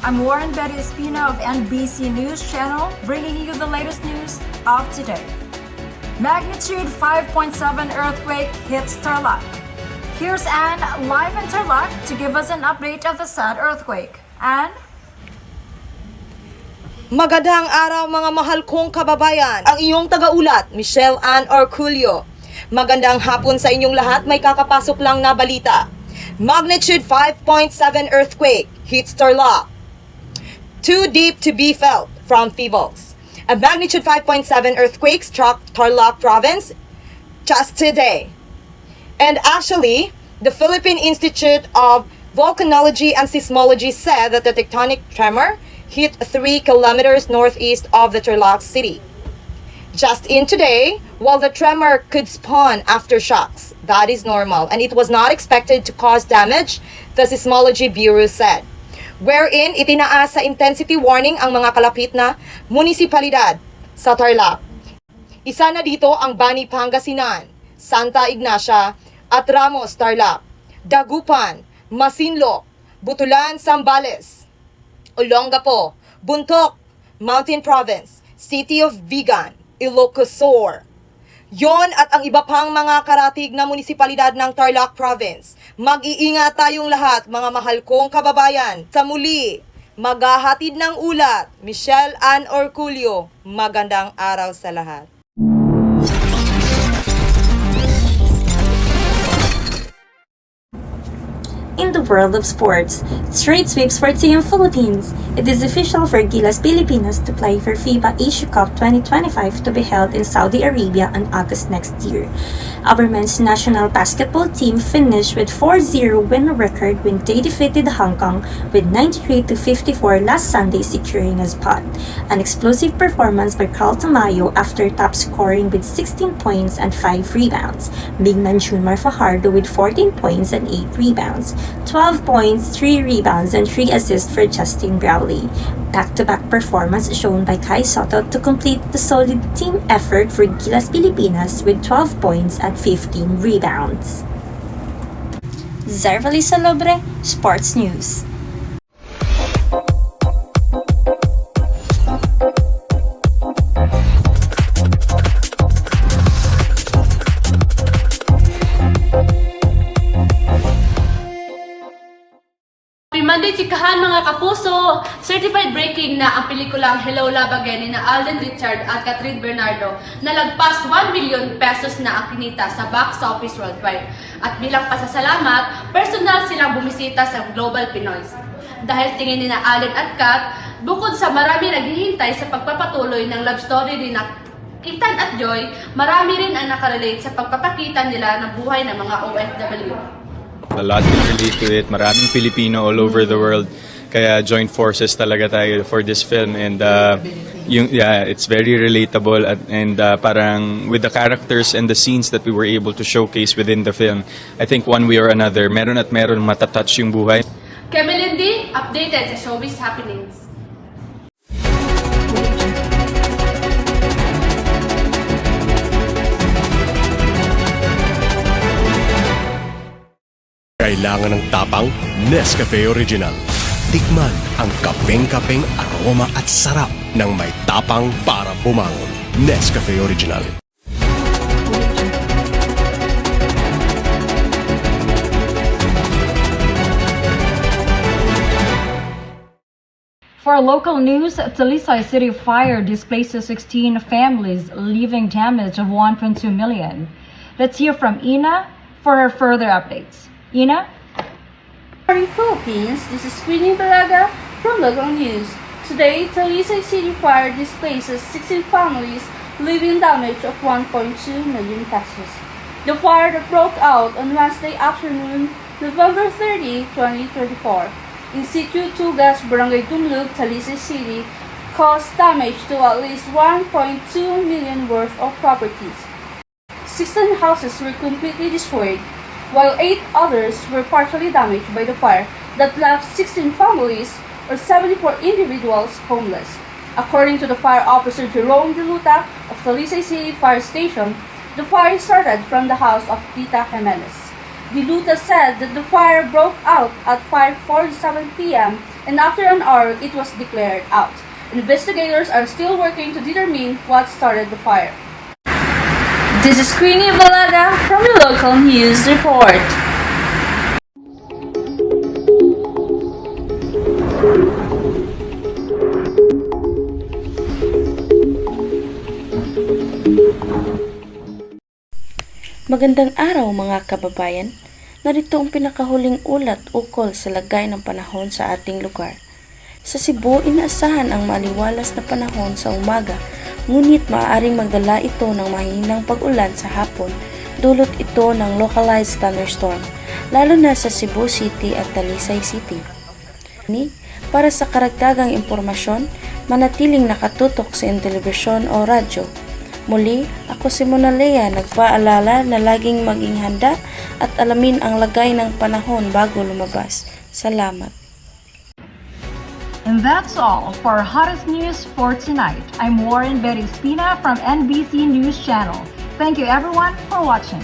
I'm Warren Betty Espina of NBC News Channel, bringing you the latest news of today. Magnitude 5.7 earthquake hits Tarlac. Here's Anne live in Tarlac to give us an update of the sad earthquake. Anne? Magandang araw mga mahal kong kababayan. Ang iyong tagaulat, Michelle Ann Orculio. Magandang hapon sa inyong lahat, may kakapasok lang na balita. Magnitude 5.7 earthquake hits Tarlac. Too deep to be felt from Feebles. A magnitude 5.7 earthquake struck Tarlac province just today. And actually, the Philippine Institute of Volcanology and Seismology said that the tectonic tremor hit 3 kilometers northeast of the Tarlac city. Just in today, while the tremor could spawn aftershocks, that is normal, and it was not expected to cause damage, the Seismology Bureau said. Wherein itinaas sa intensity warning ang mga kalapit na munisipalidad sa Tarlac. Isa na dito ang Bani, Pangasinan, Santa Ignacia at Ramos, Tarlac, Dagupan, Masinloc, Butulan, Zambales, Olongapo, Buntok, Mountain Province, City of Vigan, Ilocos Sur. Yon at ang iba pang mga karatig na munisipalidad ng Tarlac Province. Mag-iingat tayong lahat, mga mahal kong kababayan. Sa muli, maghahatid ng ulat, Michelle Ann Orculio. Magandang araw sa lahat. In the world of sports, straight sweeps for Team Philippines. It is official for Gilas Pilipinas to play for FIBA Asia Cup 2025 to be held in Saudi Arabia on August next year. Our men's national basketball team finished with 4-0 win record when they defeated Hong Kong with 93-54 last Sunday, securing a spot. An explosive performance by Carl Tamayo after top scoring with 16 points and 5 rebounds. Big man Junmar Fajardo with 14 points and 8 rebounds. 12 points, 3 rebounds, and 3 assists for Justin Browley. Back-to-back performance shown by Kai Soto to complete the solid team effort for Gilas Pilipinas with 12 points and 15 rebounds. Zervali Salobre, Sports News. Monday, chikahan mga kapuso! Certified breaking na ang pelikulang Hello Love Again ni na Alden Richard at Catherine Bernardo na lagpas 1 billion pesos na ang kinita sa box office worldwide. At bilang pasasalamat, personal silang bumisita sa Global Pinoys. Dahil tingin ni na Alden at Kat, bukod sa marami naghihintay sa pagpapatuloy ng love story ni na Kitan at Joy, marami rin ang nakarelate sa pagpapakita nila ng buhay ng mga OFW. A lot can relate to it. Maraming Pilipino all over the world. Kaya joint forces talaga tayo for this film. And it's very relatable. And parang with the characters and the scenes that we were able to showcase within the film, I think one way or another, meron at meron matatouch yung buhay. Kemelindi, updated sa showbiz happenings. Kailangan ng tapang Nescafe Original. Tikman ang kapeng-kapeng aroma at sarap ng may tapang para bumangon. Nescafe Original. For local news, Talisay City Fire displaces 16 families, leaving damage of 1.2 million. Let's hear from Ina for her further updates. Ina? Morning Philippines, this is Queenie Baraga from Local News. Today, Talisay City Fire displaces 16 families, leaving damage of 1.2 million pesos. The fire that broke out on Wednesday afternoon, November 30, 2024, in Sitio Tugas, Barangay Tumlug, Talisay City, caused damage to at least 1.2 million worth of properties. 16 houses were completely destroyed, while 8 others were partially damaged by the fire that left 16 families or 74 individuals homeless. According to the fire officer Jerome Diluta of Talisay City Fire Station, the fire started from the house of Tita Jimenez. Diluta said that the fire broke out at 5:47 p.m. and after an hour, it was declared out. Investigators are still working to determine what started the fire. This is Queenie Balaga from the Local News Report. Magandang araw mga kababayan. Narito ang pinakahuling ulat ukol sa lagay ng panahon sa ating lugar. Sa Cebu, inaasahan ang maliwalas na panahon sa umaga, ngunit maaaring magdala ito ng mahinang pag-ulan sa hapon, dulot ito ng localized thunderstorm, lalo na sa Cebu City at Talisay City. Para sa karagdagang impormasyon, manatiling nakatutok sa telebisyon o radyo. Muli, ako si Mona Lea, nagpaalala na laging maging handa at alamin ang lagay ng panahon bago lumabas. Salamat. And that's all for our hottest news for tonight. I'm Warren Betty Spina from NBC News Channel. Thank you everyone for watching.